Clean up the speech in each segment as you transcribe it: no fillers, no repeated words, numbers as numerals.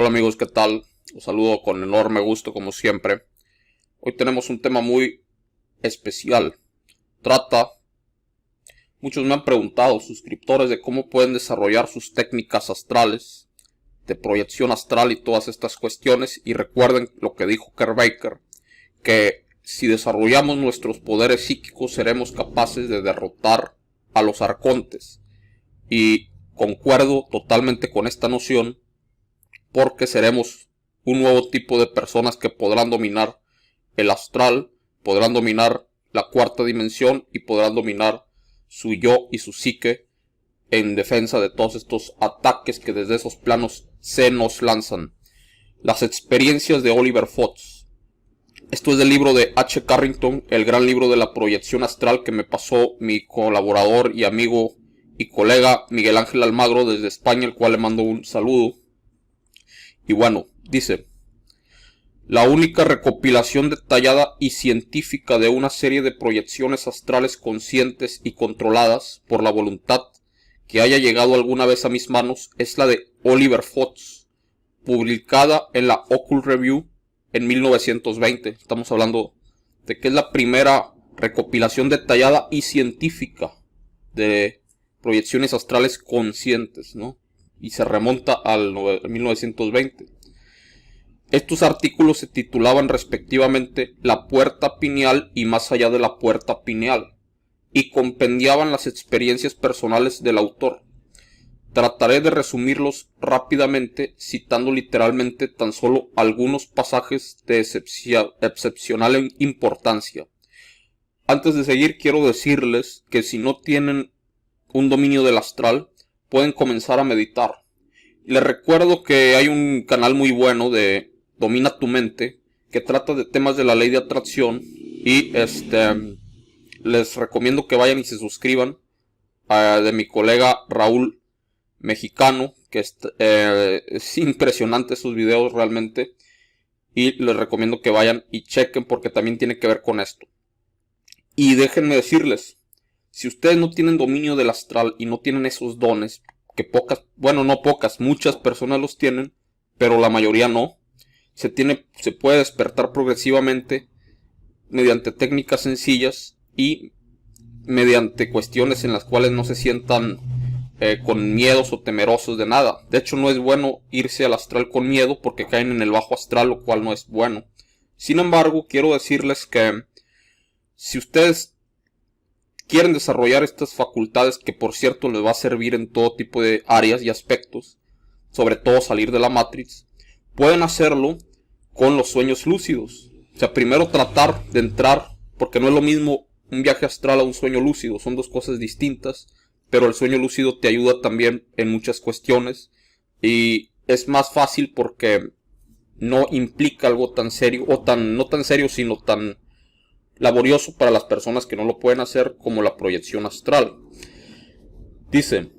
Hola amigos, ¿qué tal? Os saludo con enorme gusto como siempre. Hoy tenemos un tema muy especial. Muchos me han preguntado, suscriptores, de cómo pueden desarrollar sus técnicas astrales, de proyección astral y todas estas cuestiones. Y recuerden lo que dijo Kurt Baker, que si desarrollamos nuestros poderes psíquicos seremos capaces de derrotar a los arcontes. Y concuerdo totalmente con esta noción, porque seremos un nuevo tipo de personas que podrán dominar el astral, podrán dominar la cuarta dimensión y podrán dominar su yo y su psique en defensa de todos estos ataques que desde esos planos se nos lanzan. Las experiencias de Oliver Fox. Esto es del libro de H. Carrington, el gran libro de la proyección astral que me pasó mi colaborador y amigo y colega Miguel Ángel Almagro desde España, el cual le mando un saludo. Y bueno, dice: la única recopilación detallada y científica de una serie de proyecciones astrales conscientes y controladas por la voluntad que haya llegado alguna vez a mis manos es la de Oliver Fox, publicada en la Occult Review en 1920. Estamos hablando de que es la primera recopilación detallada y científica de proyecciones astrales conscientes, ¿no? Y se remonta al 1920. Estos artículos se titulaban respectivamente La puerta pineal y Más allá de la puerta pineal, y compendiaban las experiencias personales del autor. Trataré de resumirlos rápidamente, citando literalmente tan solo algunos pasajes de excepcional importancia. Antes de seguir, quiero decirles que si no tienen un dominio del astral, pueden comenzar a meditar. Les recuerdo que hay un canal muy bueno de Domina tu Mente, que trata de temas de la ley de atracción, y les recomiendo que vayan y se suscriban de mi colega Raúl Mexicano, que es impresionante sus videos realmente, y les recomiendo que vayan y chequen porque también tiene que ver con esto. Y déjenme decirles, si ustedes no tienen dominio del astral y no tienen esos dones, que muchas personas los tienen, pero la mayoría no, se puede despertar progresivamente mediante técnicas sencillas y mediante cuestiones en las cuales no se sientan con miedos o temerosos de nada. De hecho, no es bueno irse al astral con miedo porque caen en el bajo astral, lo cual no es bueno. Sin embargo, quiero decirles que si ustedes quieren desarrollar estas facultades, que por cierto les va a servir en todo tipo de áreas y aspectos, sobre todo salir de la Matrix, pueden hacerlo con los sueños lúcidos. O sea, primero tratar de entrar, porque no es lo mismo un viaje astral a un sueño lúcido, son dos cosas distintas, pero el sueño lúcido te ayuda también en muchas cuestiones y es más fácil porque no implica algo tan serio, o no tan serio, sino tan laborioso para las personas que no lo pueden hacer, como la proyección astral. Dice: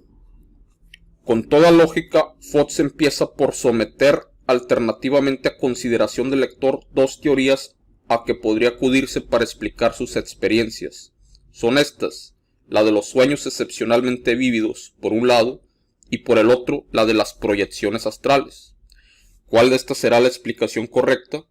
con toda lógica, Fox empieza por someter alternativamente a consideración del lector dos teorías a que podría acudirse para explicar sus experiencias. Son estas: la de los sueños excepcionalmente vívidos, por un lado, y por el otro, la de las proyecciones astrales. ¿Cuál de estas será la explicación correcta?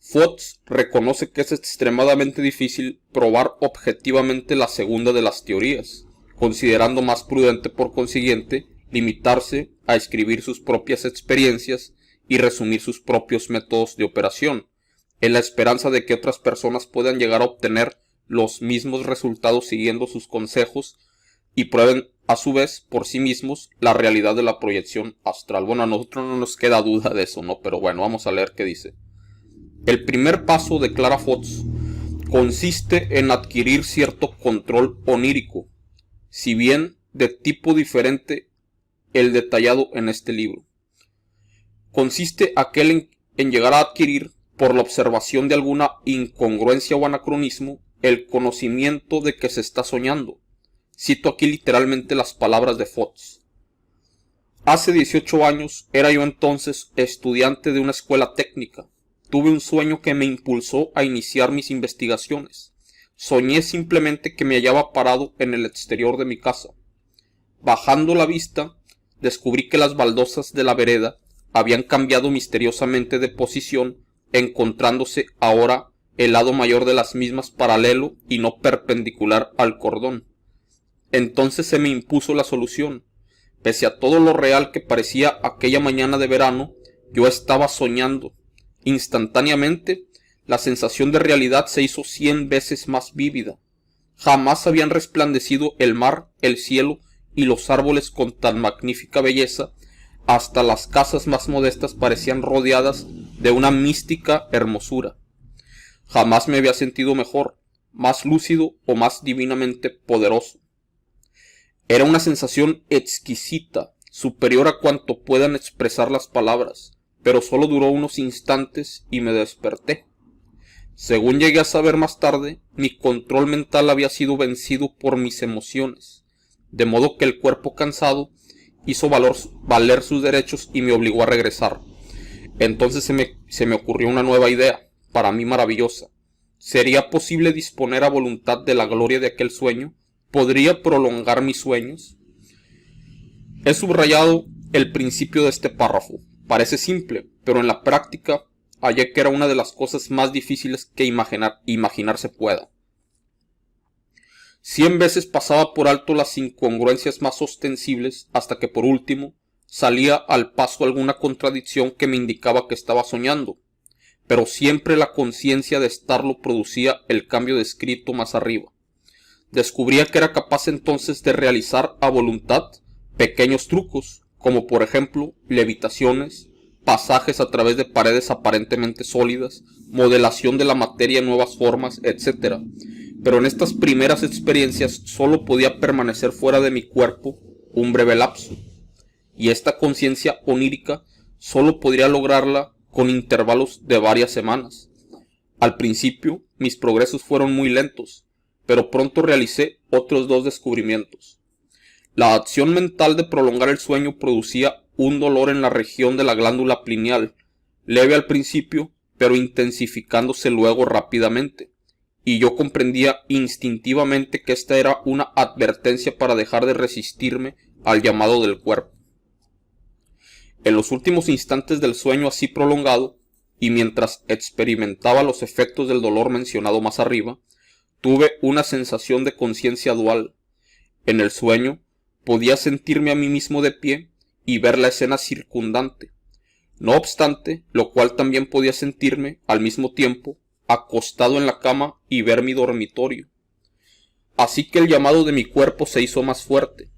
Fox reconoce que es extremadamente difícil probar objetivamente la segunda de las teorías, considerando más prudente, por consiguiente, limitarse a escribir sus propias experiencias y resumir sus propios métodos de operación, en la esperanza de que otras personas puedan llegar a obtener los mismos resultados siguiendo sus consejos y prueben a su vez por sí mismos la realidad de la proyección astral. Bueno, a nosotros no nos queda duda de eso, ¿no? Pero bueno, vamos a leer qué dice. El primer paso, declara Fox, consiste en adquirir cierto control onírico, si bien de tipo diferente el detallado en este libro. Consiste en llegar a adquirir, por la observación de alguna incongruencia o anacronismo, el conocimiento de que se está soñando. Cito aquí literalmente las palabras de Fox. Hace 18 años era yo entonces estudiante de una escuela técnica. Tuve un sueño que me impulsó a iniciar mis investigaciones. Soñé simplemente que me hallaba parado en el exterior de mi casa. Bajando la vista, descubrí que las baldosas de la vereda habían cambiado misteriosamente de posición, encontrándose ahora el lado mayor de las mismas paralelo y no perpendicular al cordón. Entonces se me impuso la solución. Pese a todo lo real que parecía aquella mañana de verano, yo estaba soñando. Instantáneamente, la sensación de realidad se hizo 100 veces más vívida. Jamás habían resplandecido el mar, el cielo y los árboles con tan magnífica belleza. Hasta las casas más modestas parecían rodeadas de una mística hermosura. Jamás me había sentido mejor, más lúcido o más divinamente poderoso. Era una sensación exquisita, superior a cuanto puedan expresar las palabras, pero solo duró unos instantes y me desperté. Según llegué a saber más tarde, mi control mental había sido vencido por mis emociones, de modo que el cuerpo cansado hizo valer sus derechos y me obligó a regresar. Entonces se me ocurrió una nueva idea, para mí maravillosa. ¿Sería posible disponer a voluntad de la gloria de aquel sueño? ¿Podría prolongar mis sueños? He subrayado el principio de este párrafo. Parece simple, pero en la práctica hallé que era una de las cosas más difíciles que imaginarse pueda. 100 veces pasaba por alto las incongruencias más ostensibles hasta que por último salía al paso alguna contradicción que me indicaba que estaba soñando, pero siempre la conciencia de estarlo producía el cambio descrito más arriba. Descubría que era capaz entonces de realizar a voluntad pequeños trucos, como por ejemplo levitaciones, pasajes a través de paredes aparentemente sólidas, modelación de la materia en nuevas formas, etc. Pero en estas primeras experiencias solo podía permanecer fuera de mi cuerpo un breve lapso, y esta conciencia onírica solo podría lograrla con intervalos de varias semanas. Al principio mis progresos fueron muy lentos, pero pronto realicé otros 2 descubrimientos. La acción mental de prolongar el sueño producía un dolor en la región de la glándula pineal, leve al principio, pero intensificándose luego rápidamente, y yo comprendía instintivamente que esta era una advertencia para dejar de resistirme al llamado del cuerpo. En los últimos instantes del sueño así prolongado, y mientras experimentaba los efectos del dolor mencionado más arriba, tuve una sensación de conciencia dual. En el sueño podía sentirme a mí mismo de pie y ver la escena circundante. No obstante, lo cual también podía sentirme, al mismo tiempo, acostado en la cama y ver mi dormitorio. Así que el llamado de mi cuerpo se hizo más fuerte.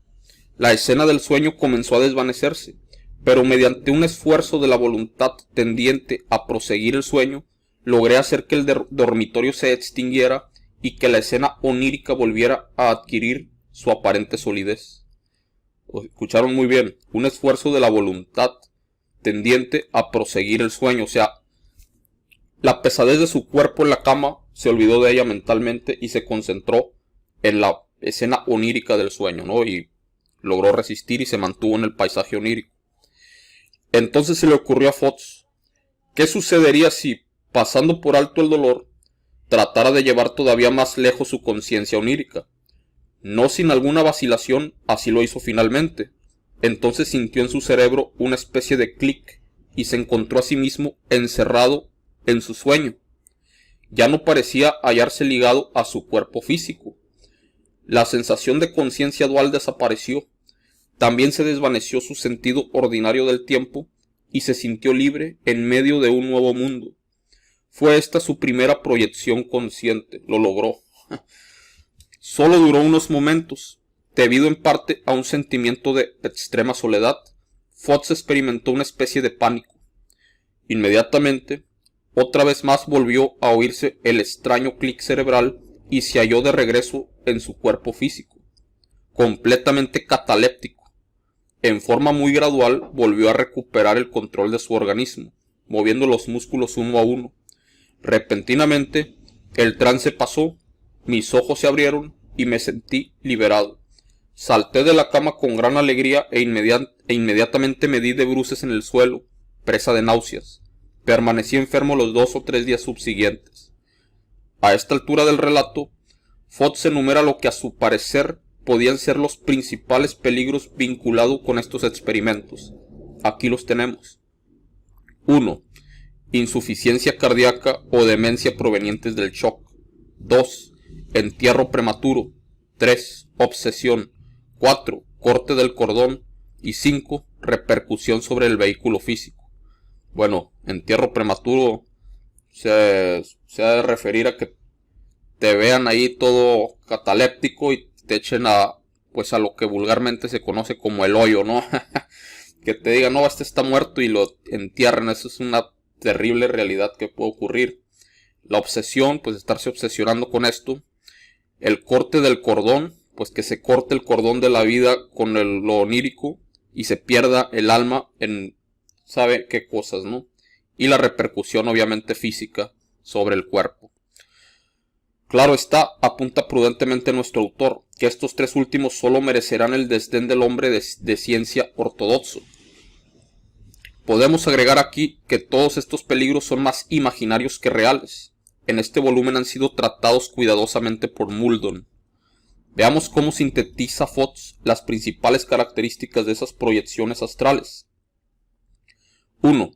La escena del sueño comenzó a desvanecerse, pero mediante un esfuerzo de la voluntad tendiente a proseguir el sueño, logré hacer que el dormitorio se extinguiera y que la escena onírica volviera a adquirir su aparente solidez. Escucharon muy bien, un esfuerzo de la voluntad tendiente a proseguir el sueño, o sea, la pesadez de su cuerpo en la cama se olvidó de ella mentalmente y se concentró en la escena onírica del sueño, ¿no? Y logró resistir y se mantuvo en el paisaje onírico. Entonces se le ocurrió a Fox, ¿qué sucedería si, pasando por alto el dolor, tratara de llevar todavía más lejos su conciencia onírica? No sin alguna vacilación, así lo hizo finalmente. Entonces sintió en su cerebro una especie de clic y se encontró a sí mismo encerrado en su sueño. Ya no parecía hallarse ligado a su cuerpo físico. La sensación de conciencia dual desapareció. También se desvaneció su sentido ordinario del tiempo y se sintió libre en medio de un nuevo mundo. Fue esta su primera proyección consciente. Lo logró. Solo duró unos momentos. Debido en parte a un sentimiento de extrema soledad, Fox experimentó una especie de pánico. Inmediatamente, otra vez más volvió a oírse el extraño clic cerebral y se halló de regreso en su cuerpo físico, completamente cataléptico. En forma muy gradual volvió a recuperar el control de su organismo, moviendo los músculos uno a uno. Repentinamente, el trance pasó, mis ojos se abrieron y me sentí liberado. Salté de la cama con gran alegría e inmediatamente me di de bruces en el suelo, presa de náuseas. Permanecí enfermo los 2 o 3 días subsiguientes. A esta altura del relato, Fox enumera lo que a su parecer podían ser los principales peligros vinculados con estos experimentos. Aquí los tenemos. 1. Insuficiencia cardíaca o demencia provenientes del shock. 2. Entierro prematuro. 3. Obsesión. 4. Corte del cordón. Y 5. Repercusión sobre el vehículo físico. Bueno, entierro prematuro se ha de referir a que te vean ahí todo cataléptico y te echen a lo que vulgarmente se conoce como el hoyo, ¿no? Que te digan, no, este está muerto y lo entierran. Eso es una terrible realidad que puede ocurrir. La obsesión, pues estarse obsesionando con esto. El corte del cordón, pues que se corte el cordón de la vida con lo onírico y se pierda el alma en sabe qué cosas, ¿no? Y la repercusión obviamente física sobre el cuerpo. Claro está, apunta prudentemente nuestro autor, que estos tres últimos solo merecerán el desdén del hombre de ciencia ortodoxo. Podemos agregar aquí que todos estos peligros son más imaginarios que reales. En este volumen han sido tratados cuidadosamente por Muldon. Veamos cómo sintetiza Fox las principales características de esas proyecciones astrales. 1.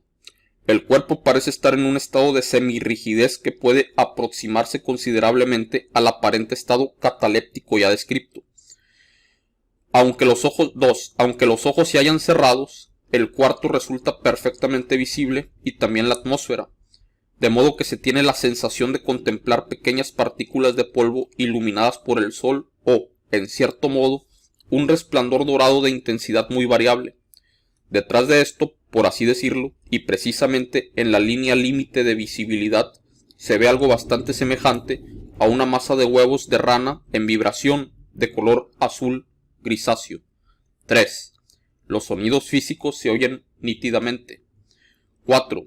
El cuerpo parece estar en un estado de semirrigidez que puede aproximarse considerablemente al aparente estado cataléptico ya descrito. Aunque los ojos se hayan cerrados, el cuarto resulta perfectamente visible y también la atmósfera, de modo que se tiene la sensación de contemplar pequeñas partículas de polvo iluminadas por el sol o, en cierto modo, un resplandor dorado de intensidad muy variable. Detrás de esto, por así decirlo, y precisamente en la línea límite de visibilidad, se ve algo bastante semejante a una masa de huevos de rana en vibración de color azul grisáceo. 3. Los sonidos físicos se oyen nítidamente. 4.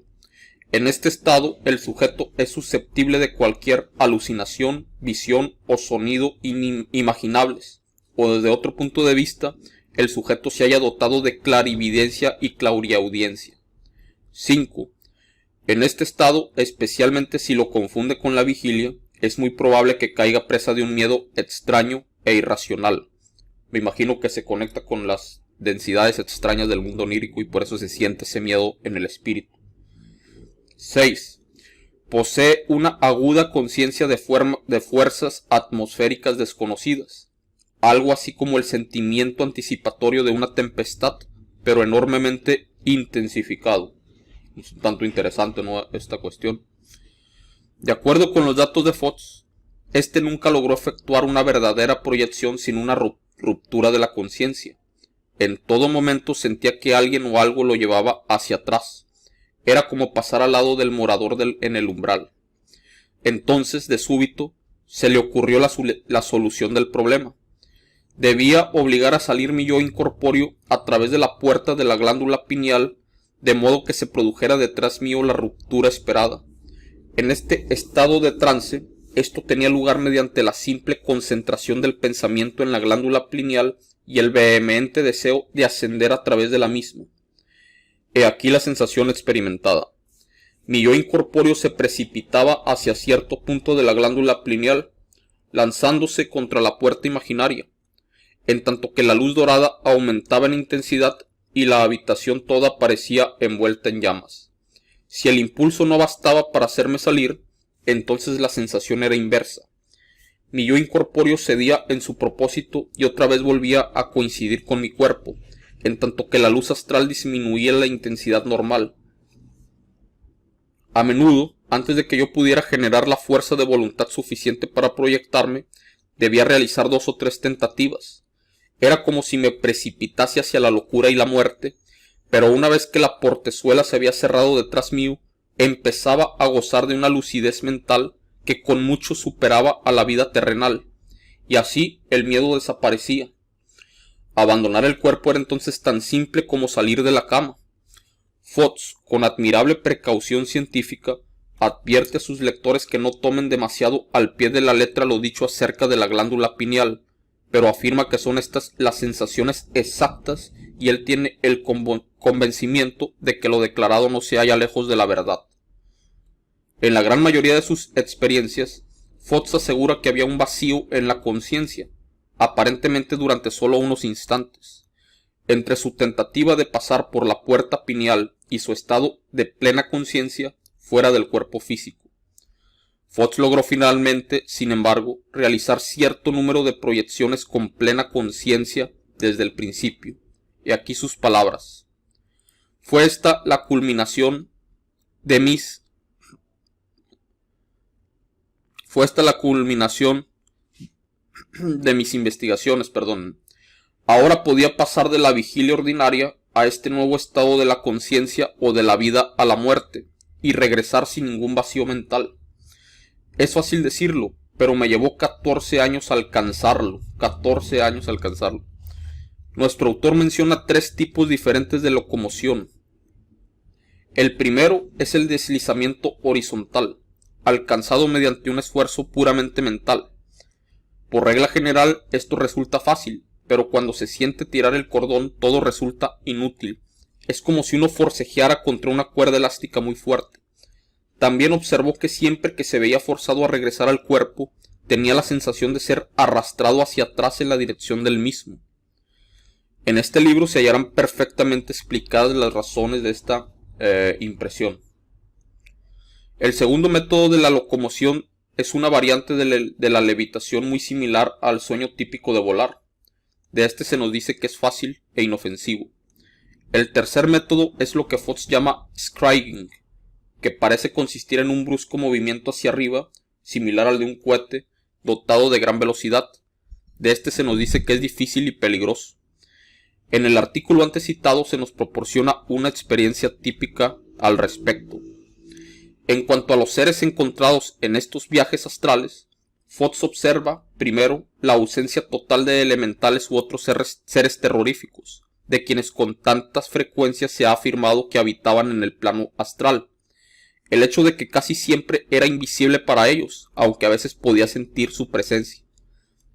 En este estado, el sujeto es susceptible de cualquier alucinación, visión o sonido inimaginables, o desde otro punto de vista, el sujeto se haya dotado de clarividencia y clariaudiencia. 5. En este estado, especialmente si lo confunde con la vigilia, es muy probable que caiga presa de un miedo extraño e irracional. Me imagino que se conecta con las densidades extrañas del mundo onírico y por eso se siente ese miedo en el espíritu. 6. Posee una aguda conciencia de fuerzas atmosféricas desconocidas, algo así como el sentimiento anticipatorio de una tempestad, pero enormemente intensificado. Es un tanto interesante, ¿no?, esta cuestión. De acuerdo con los datos de Fox, este nunca logró efectuar una verdadera proyección sin una ruptura de la conciencia. En todo momento sentía que alguien o algo lo llevaba hacia atrás. Era como pasar al lado del morador en el umbral. Entonces, de súbito, se le ocurrió la solución del problema. Debía obligar a salir mi yo incorpóreo a través de la puerta de la glándula pineal, de modo que se produjera detrás mío la ruptura esperada. En este estado de trance, esto tenía lugar mediante la simple concentración del pensamiento en la glándula pineal y el vehemente deseo de ascender a través de la misma. He aquí la sensación experimentada. Mi yo incorpóreo se precipitaba hacia cierto punto de la glándula pineal, lanzándose contra la puerta imaginaria, en tanto que la luz dorada aumentaba en intensidad y la habitación toda parecía envuelta en llamas. Si el impulso no bastaba para hacerme salir, entonces la sensación era inversa. Mi yo incorpóreo cedía en su propósito y otra vez volvía a coincidir con mi cuerpo, en tanto que la luz astral disminuía la intensidad normal. A menudo, antes de que yo pudiera generar la fuerza de voluntad suficiente para proyectarme, debía realizar 2 o 3 tentativas. Era como si me precipitase hacia la locura y la muerte, pero una vez que la portezuela se había cerrado detrás mío, empezaba a gozar de una lucidez mental que con mucho superaba a la vida terrenal, y así el miedo desaparecía. Abandonar el cuerpo era entonces tan simple como salir de la cama. Fox, con admirable precaución científica, advierte a sus lectores que no tomen demasiado al pie de la letra lo dicho acerca de la glándula pineal, pero afirma que son estas las sensaciones exactas y él tiene el convencimiento de que lo declarado no se halla lejos de la verdad. En la gran mayoría de sus experiencias, Fox asegura que había un vacío en la conciencia, aparentemente durante solo unos instantes. Entre su tentativa de pasar por la puerta pineal y su estado de plena conciencia fuera del cuerpo físico. Fox logró finalmente, sin embargo, realizar cierto número de proyecciones con plena conciencia desde el principio. Y aquí sus palabras. Fue esta la culminación de mis investigaciones, Ahora podía pasar de la vigilia ordinaria a este nuevo estado de la conciencia o de la vida a la muerte y regresar sin ningún vacío mental. Es fácil decirlo, pero me llevó 14 años alcanzarlo. 14 años alcanzarlo. Nuestro autor menciona 3 tipos diferentes de locomoción. El primero es el deslizamiento horizontal, alcanzado mediante un esfuerzo puramente mental. Por regla general, esto resulta fácil, pero cuando se siente tirar el cordón, todo resulta inútil. Es como si uno forcejeara contra una cuerda elástica muy fuerte. También observó que siempre que se veía forzado a regresar al cuerpo, tenía la sensación de ser arrastrado hacia atrás en la dirección del mismo. En este libro se hallarán perfectamente explicadas las razones de esta impresión. El segundo método de la locomoción es una variante de la levitación muy similar al sueño típico de volar. De este se nos dice que es fácil e inofensivo. El tercer método es lo que Fox llama scrying, que parece consistir en un brusco movimiento hacia arriba, similar al de un cohete, dotado de gran velocidad. De este se nos dice que es difícil y peligroso. En el artículo antes citado se nos proporciona una experiencia típica al respecto. En cuanto a los seres encontrados en estos viajes astrales, Fox observa, primero, la ausencia total de elementales u otros seres terroríficos, de quienes con tantas frecuencias se ha afirmado que habitaban en el plano astral. El hecho de que casi siempre era invisible para ellos, aunque a veces podía sentir su presencia.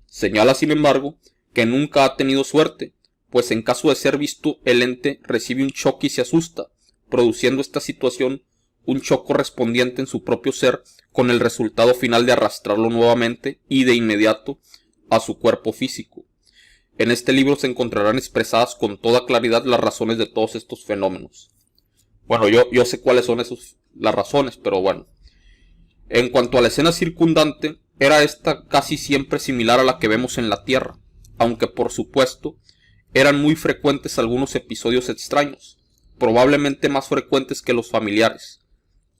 Señala, sin embargo, que nunca ha tenido suerte, pues en caso de ser visto el ente recibe un choque y se asusta, produciendo esta situación un shock correspondiente en su propio ser, con el resultado final de arrastrarlo nuevamente y de inmediato a su cuerpo físico. En este libro se encontrarán expresadas con toda claridad las razones de todos estos fenómenos. Bueno, yo sé cuáles son las razones, pero bueno. En cuanto a la escena circundante, era esta casi siempre similar a la que vemos en la Tierra, aunque por supuesto eran muy frecuentes algunos episodios extraños, probablemente más frecuentes que los familiares.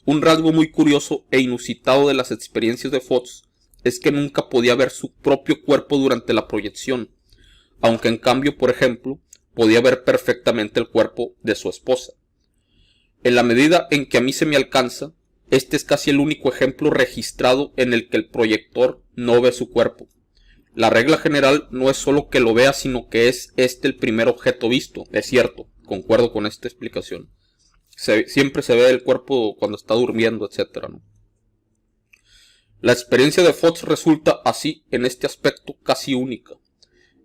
Un rasgo muy curioso e inusitado de las experiencias de Fox es que nunca podía ver su propio cuerpo durante la proyección, aunque en cambio, por ejemplo, podía ver perfectamente el cuerpo de su esposa. En la medida en que a mí se me alcanza, este es casi el único ejemplo registrado en el que el proyector no ve su cuerpo. La regla general no es solo que lo vea, sino que es este el primer objeto visto. Es cierto, concuerdo con esta explicación. Siempre se ve el cuerpo cuando está durmiendo, etc., ¿no? La experiencia de Fox resulta así en este aspecto casi única.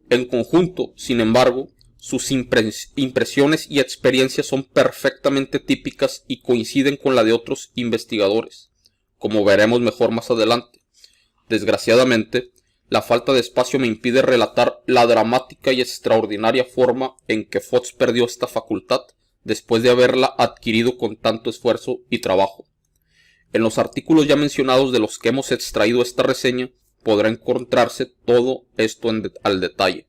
En conjunto, sin embargo, sus impresiones y experiencias son perfectamente típicas y coinciden con la de otros investigadores, como veremos mejor más adelante. Desgraciadamente, la falta de espacio me impide relatar la dramática y extraordinaria forma en que Fox perdió esta facultad después de haberla adquirido con tanto esfuerzo y trabajo. En los artículos ya mencionados de los que hemos extraído esta reseña podrá encontrarse todo esto al detalle.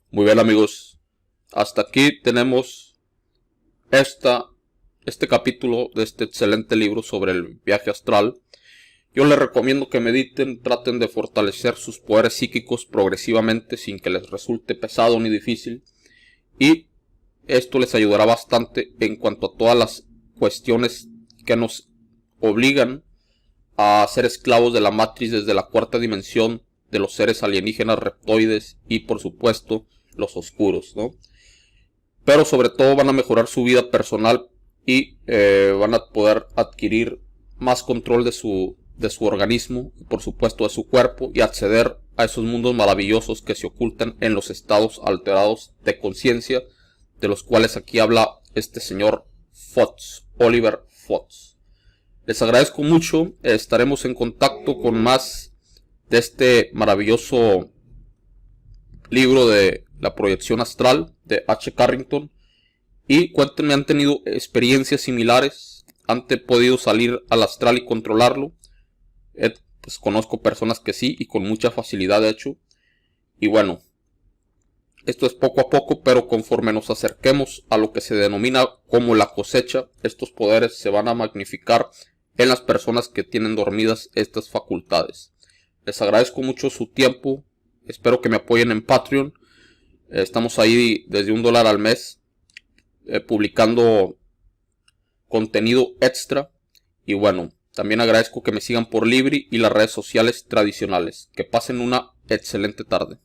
Muy bien, amigos, hasta aquí tenemos este capítulo de este excelente libro sobre el viaje astral. Yo les recomiendo que mediten, traten de fortalecer sus poderes psíquicos progresivamente sin que les resulte pesado ni difícil, y esto les ayudará bastante en cuanto a todas las cuestiones que nos obligan a ser esclavos de la matriz desde la cuarta dimensión, de los seres alienígenas reptoides y por supuesto los oscuros, ¿no? Pero sobre todo van a mejorar su vida personal y van a poder adquirir más control de su organismo y por supuesto de su cuerpo, y acceder a esos mundos maravillosos que se ocultan en los estados alterados de conciencia, de los cuales aquí habla este señor Fox, Oliver Fox. Les agradezco mucho, estaremos en contacto con más de este maravilloso libro de la proyección astral de H. Carrington, Y cuéntenme, ¿han tenido experiencias similares? ¿Han podido salir al astral y controlarlo? Pues conozco personas que sí, y con mucha facilidad de hecho. Y bueno, esto es poco a poco, pero conforme nos acerquemos a lo que se denomina como la cosecha, estos poderes se van a magnificar en las personas que tienen dormidas estas facultades. Les agradezco mucho su tiempo, espero que me apoyen en Patreon. Estamos ahí desde $1 al mes, publicando contenido extra. Y bueno, también agradezco que me sigan por Libri y las redes sociales tradicionales. Que pasen una excelente tarde.